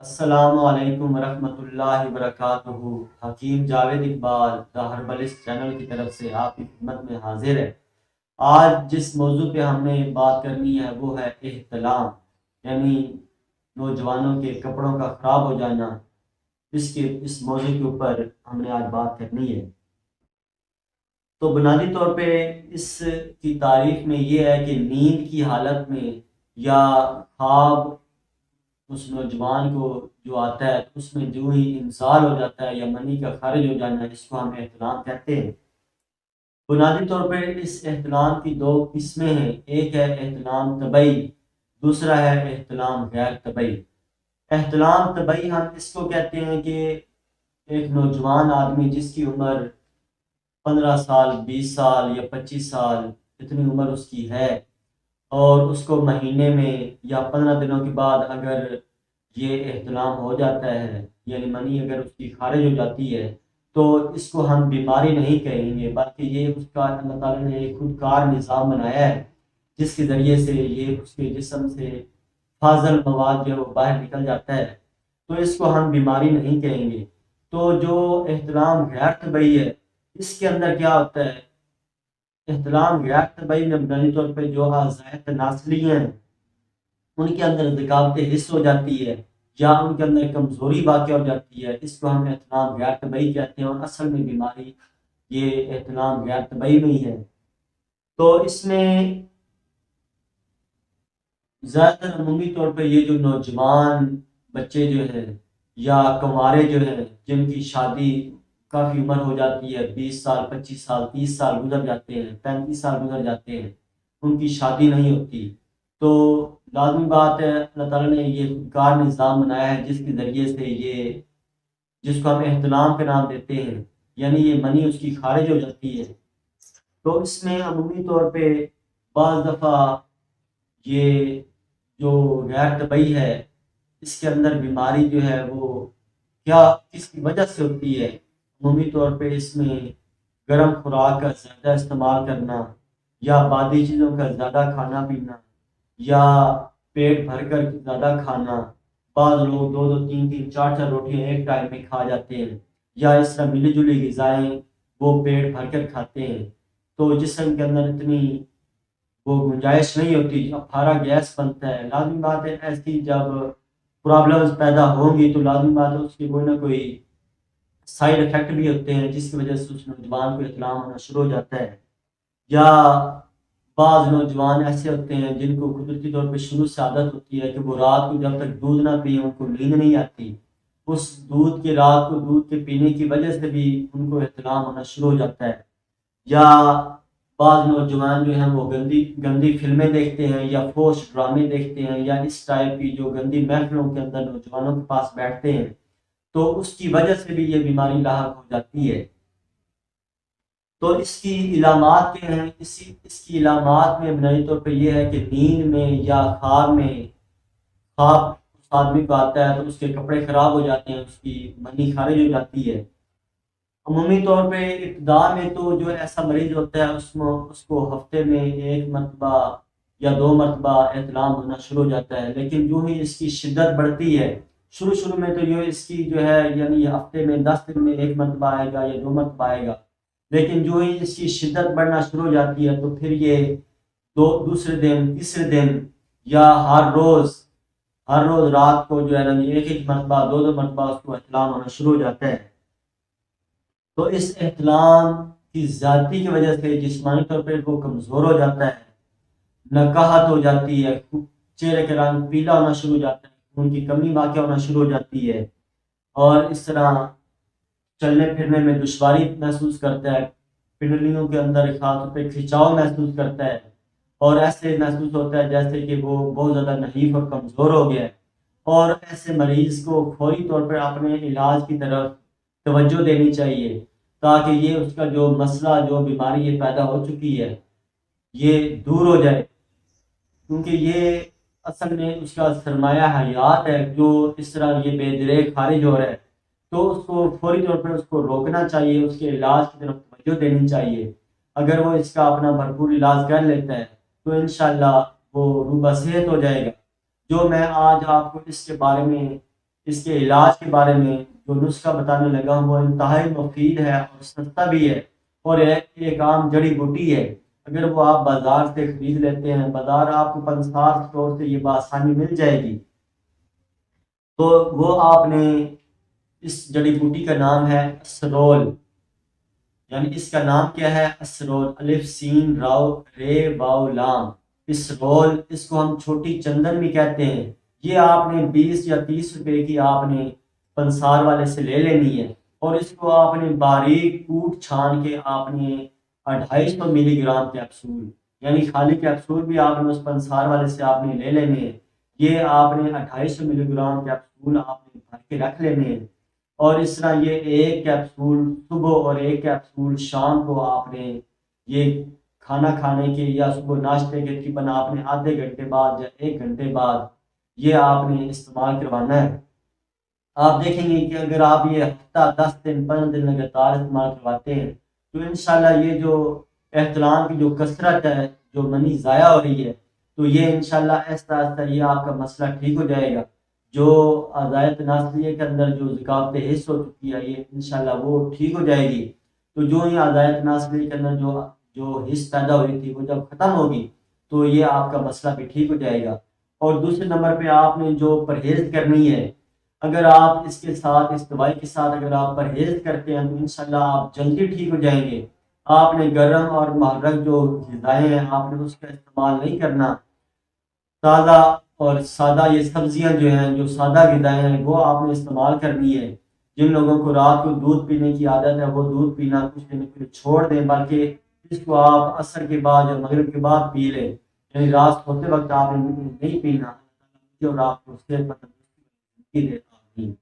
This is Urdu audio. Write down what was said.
السلام علیکم ورحمۃ اللہ وبرکاتہ۔ حکیم جاوید اقبال دا ہربلسٹ چینل کی طرف سے آپ کی خدمت میں حاضر ہے۔ آج جس موضوع پہ ہم نے بات کرنی ہے وہ ہے احتلام، یعنی نوجوانوں کے کپڑوں کا خراب ہو جانا۔ اس موضوع کے اوپر ہم نے آج بات کرنی ہے۔ تو بنیادی طور پہ اس کی تعریف میں یہ ہے کہ نیند کی حالت میں یا خواب اس نوجوان کو جو آتا ہے اس میں جو ہی انزال ہو جاتا ہے یا منی کا خارج ہو جانا ہے، اس کو ہم احتلام کہتے ہیں۔ بنیادی طور پہ اس احتلام کی دو قسمیں ہیں، ایک ہے احتلام طبعی، دوسرا ہے احتلام غیر طبعی۔ احتلام طبعی ہم اس کو کہتے ہیں کہ ایک نوجوان آدمی جس کی عمر 15 سال، 20 سال یا 25 سال، اتنی عمر اس کی ہے، اور اس کو مہینے میں یا 15 دنوں کے بعد اگر یہ احتلام ہو جاتا ہے، یعنی منی اگر اس کی خارج ہو جاتی ہے، تو اس کو ہم بیماری نہیں کہیں گے، بلکہ یہ اس کا اللہ تعالیٰ نے ایک خود کار نظام بنایا ہے جس کے ذریعے سے یہ اس کے جسم سے فاضل مواد جو ہے وہ باہر نکل جاتا ہے، تو اس کو ہم بیماری نہیں کہیں گے۔ تو جو احتلام غیر طبعی ہے، اس کے اندر کیا ہوتا ہے؟ احتلام غیر طبعی میں بنیادی طور پہ جو اعضاء تناسلی ہیں ان کے اندر ذکاوت حس ہو جاتی ہے یا ان کے اندر کمزوری واقع ہو جاتی ہے، اس کو ہم احتلام غیر طبعی کہتے ہیں، اور اصل میں بیماری یہ احتلام غیر طبعی میں ہی ہے۔ تو اس میں زیادہ تر عمومی طور پہ یہ جو نوجوان بچے جو ہیں یا کنوارے جو ہیں جن کی شادی کافی عمر ہو جاتی ہے، 20 سال، 25 سال، 30 سال گزر جاتے ہیں، 35 سال گزر جاتے ہیں، ان کی شادی نہیں ہوتی، تو لازمی بات ہے اللہ تعالیٰ نے یہ کار نظام بنایا ہے جس کے ذریعے سے یہ، جس کو ہم احتلام کا نام دیتے ہیں، یعنی یہ منی اس کی خارج ہو جاتی ہے۔ تو اس میں عمومی طور پہ بعض دفعہ یہ جو غیر طبعی ہے اس کے اندر بیماری جو ہے وہ کیا کس کی وجہ سے ہوتی ہے؟ عمومی طور پہ اس میں گرم خوراک کا زیادہ استعمال کرنا یا بادی چیزوں کا زیادہ کھانا پینا یا پیٹ بھر کر زیادہ کھانا، بعض لوگ دو دو تین تین چار چار روٹیاں ایک ٹائم میں کھا جاتے ہیں، یا اس طرح ملی جلی غذائیں وہ پیٹ بھر کر کھاتے ہیں، تو جسم کے اندر اتنی وہ گنجائش نہیں ہوتی، افارہ گیس بنتا ہے۔ لازمی بات ہے ایسی جب پرابلمز پیدا ہوں گی تو لازمی بات ہے اس کی کوئی نہ کوئی سائیڈ افیکٹ بھی ہوتے ہیں جس کی وجہ سے اس نوجوان کو احتلام ہونا شروع ہو جاتا ہے۔ یا بعض نوجوان ایسے ہوتے ہیں جن کو قدرتی طور پہ شروع سے عادت ہوتی ہے کہ وہ رات کو جب تک دودھ نہ پئیں ان کو نیند نہیں آتی، اس دودھ کے رات کو دودھ کے پینے کی وجہ سے بھی ان کو احتلام ہونا شروع ہو جاتا ہے۔ یا بعض نوجوان جو ہیں وہ گندی گندی فلمیں دیکھتے ہیں یا فوش ڈرامے دیکھتے ہیں یا اس ٹائپ کی جو گندی محفلوں کے اندر نوجوانوں کے پاس بیٹھتے ہیں، تو اس کی وجہ سے بھی یہ بیماری لاحق ہو جاتی ہے۔ تو اس کی علامات کیا ہیں؟ اس کی علامات میں بنیادی طور پہ یہ ہے کہ نیند میں یا خواب میں، خواب اس آدمی کو آتا ہے تو اس کے کپڑے خراب ہو جاتے ہیں، اس کی منی خارج ہو جاتی ہے۔ عمومی طور پہ ابتدا میں تو جو ایسا مریض ہوتا ہے اس کو ہفتے میں 1 مرتبہ یا 2 مرتبہ احتلام ہونا شروع ہو جاتا ہے، لیکن جو ہی اس کی شدت بڑھتی ہے، شروع میں تو یہ اس کی جو ہے یعنی ہفتے میں 10 دن میں 1 مرتبہ آئے گا یا 2 مرتبہ آئے گا، لیکن جو ہی اس کی شدت بڑھنا شروع ہو جاتی ہے تو پھر یہ دوسرے دن، تیسرے دن یا ہر روز رات کو جو ہے نا ایک مرتبہ، دو مرتبہ اس کو احتلام ہونا شروع ہو جاتا ہے۔ تو اس احتلام کی زیادتی کی وجہ سے جسمانی طور پر وہ کمزور ہو جاتا ہے، نکاہت ہو جاتی ہے، چہرے کا رنگ پیلا ہونا شروع ہو جاتا ہے، خون کی کمی واقع ہونا شروع ہو جاتی ہے، اور اس طرح چلنے پھرنے میں دشواری محسوس کرتا ہے، پنڈلیوں کے اندر خاص طور پہ کھچاؤ محسوس کرتا ہے، اور ایسے محسوس ہوتا ہے جیسے کہ وہ بہت زیادہ نحیف اور کمزور ہو گیا ہے۔ اور ایسے مریض کو فوری طور پر اپنے علاج کی طرف توجہ دینی چاہیے تاکہ یہ اس کا جو مسئلہ، جو بیماری یہ پیدا ہو چکی ہے، یہ دور ہو جائے، کیونکہ یہ اصل میں اس کا سرمایہ حیات ہے جو اس طرح یہ بے درے خارج ہو رہا ہے، تو اس کو فوری طور پر اس کو روکنا چاہیے، اس کے علاج کی طرف توجہ دینی چاہیے۔ اگر وہ اس کا اپنا بھرپور علاج کر لیتا ہے تو انشاءاللہ وہ روبہ صحت ہو جائے گا۔ جو میں آج آپ کو اس کے بارے میں اس کے علاج کے بارے میں جو نسخہ بتانے لگا ہوں وہ انتہائی مفید ہے اور سستا بھی ہے، اور ایک عام جڑی بوٹی ہے۔ اگر وہ آپ بازار سے خرید لیتے ہیں، بازار آپ کو پنسار اسٹور سے یہ بآسانی مل جائے گی، تو وہ آپ نے اس جڑی بوٹی کا نام ہے اسرول، یعنی اس کا نام کیا ہے؟ اسرول، الف سین راؤ رے واؤ لام، اسرول۔ اس کو ہم چھوٹی چندن بھی کہتے ہیں۔ یہ آپ نے 20 یا 30 روپے کی آپ نے پنسار والے سے لے لینی ہے، اور اس کو آپ نے باریک کوٹ چھان کے آپ نے 250 ملی گرام کیپسول، یعنی خالی کیپسول بھی آپ نے اس پنسار والے سے آپ نے لے لینے ہیں۔ یہ آپ نے 250 ملی گرام کیپسول آپ نے بھر کے رکھ لینے ہیں، اور اس طرح یہ ایک کیپسول صبح اور ایک کیپسول شام کو آپ نے یہ کھانا کھانے کے یا صبح ناشتے کے تقریباً آپ نے آدھے گھنٹے بعد یا 1 گھنٹے بعد یہ آپ نے استعمال کروانا ہے۔ آپ دیکھیں گے کہ اگر آپ یہ ہفتہ 10 دن 15 دن لگاتار استعمال کرواتے ہیں تو انشاءاللہ یہ جو احتلام کی جو کثرت ہے، جو منی ضائع ہو رہی ہے، تو یہ انشاءاللہ آہستہ آہستہ یہ آپ کا مسئلہ ٹھیک ہو جائے گا۔ جو اعضائے تناسلیہ کے اندر جو ذکاوت حس ہو چکی ہے، یہ انشاءاللہ وہ ٹھیک ہو جائے گی۔ تو جو ہی اعضائے تناسلیہ کے اندر جو حس پیدا ہوئی تھی وہ جب ختم ہوگی تو یہ آپ کا مسئلہ بھی ٹھیک ہو جائے گا۔ اور دوسرے نمبر پہ آپ نے جو پرہیز کرنی ہے، اگر آپ اس کے ساتھ، اس دوائی کے ساتھ اگر آپ پرہیز کرتے ہیں تو انشاءاللہ آپ جلدی ٹھیک ہو جائیں گے۔ آپ نے گرم اور محرک جو غذائیں ہیں آپ نے اس کا استعمال نہیں کرنا۔ تازہ اور سادہ یہ سبزیاں جو ہیں، جو سادہ غذائیں ہیں، وہ آپ نے استعمال کرنی ہے۔ جن لوگوں کو رات کو دودھ پینے کی عادت ہے وہ دودھ پینا کچھ دن کے لیے چھوڑ دیں، بلکہ اس کو آپ عصر کے بعد یا مغرب کے بعد پی لیں، یعنی رات ہوتے وقت آپ نے نہیں پینا۔ اور آپ کو صحت مند زندگی دے۔ آمین۔